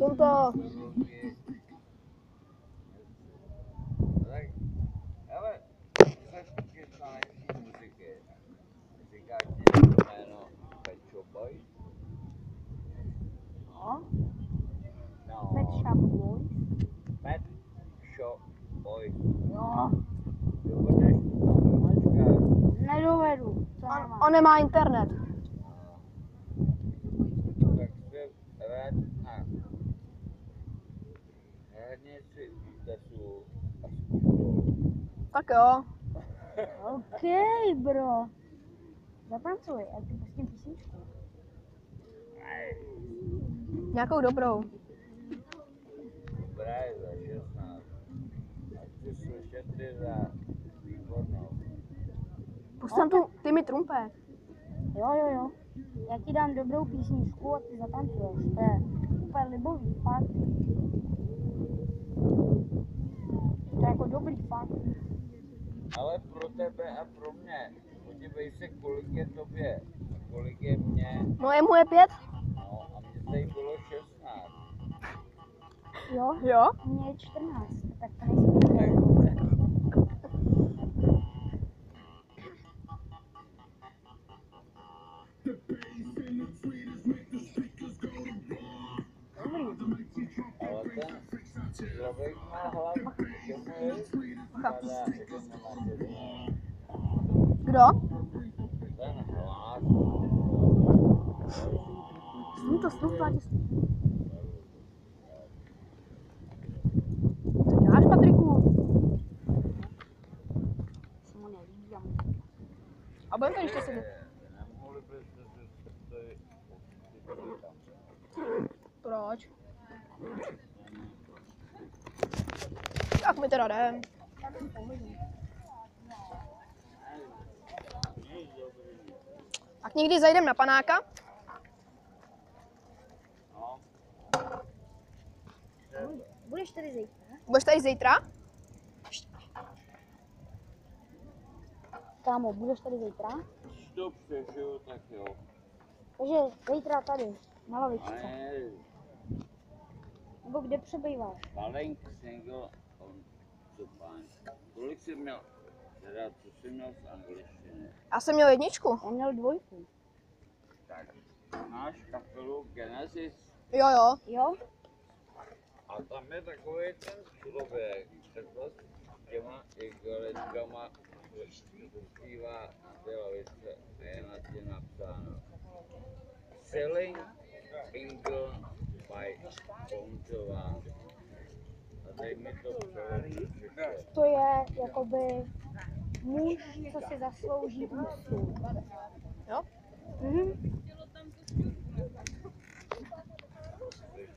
Slunto. Ale taky taneční muziky. Říká ti jméno Pet Shop Boys? No. No. Pet Shop Boys. Pet Shop Boys. Jo. Dovedeš mačka? Nedovedu. To nemám. On nemá internet. Tak se rád na hranici útesu a skutu. Tak jo. OK, bro. Zatancuj, a ty pustím písničku. Nějakou dobrou. Dobrá je za 16. A chci slyšet ty za výbornou. Pust tam tu, ty mi trumpet. Jo. Já ti dám dobrou písničku a ty zatancuješ. To je úplně libový, fakt. To je jako dobrý, fakt. Ale pro tebe a pro mě. Podívej se, kolik je tobě. Kolik je mě. No jemu je 5. No a mně tady bylo 16. Jo? Jo? Mně je 14, tak to nejsme. Ale ten člověk má hlavu, že mu je vypadá, že nemá červené. Kdo? Ten hlas. Slunto, ať co děláš, Patriku? Se mu nelíbí a mu. A budeme tady ještě sedět. Nemohli byste si tady tam. Proč? Tak mi teda jdem. Tak někdy zajdem na panáka? No, Budeš tady zítra? Budeš tady zítra? Kámo, budeš tady zítra? když to přežiju, tak jo. Takže zítra tady, na lavičce. Ne, Nebo kde přebýváš? Balink single on the fine. Kolik jsi měl? Teda, co jsi měl z angličtiny? Já jsem měl 1. Já měl 2. Tak, máš kapelu Genesis Jo. Jo? a tam je takový ten člověk, třeba s těma igelitkama, zpívá na té lavice a je na tě napsáno Selling Single by Pontová. A dej mi to přeložit. To je jakoby muž, co si zaslouží úctu. Jo? Mhm.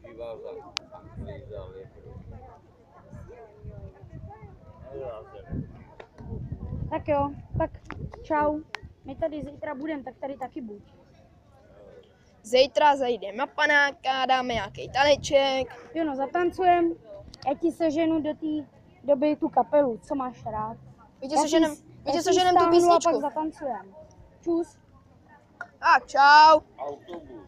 Zpívá za Anglii, za Libru. Tak jo, tak čau. My tady zítra budeme, tak tady taky buď. Zítra zajdem na panáka, dáme nějaký taneček. Jo no, zatancujem. Já ti seženu do té doby tu kapelu, co máš rád. Víte, co ženem tu A pak písničku. zatancujem. Čus. Tak čau. Autobus.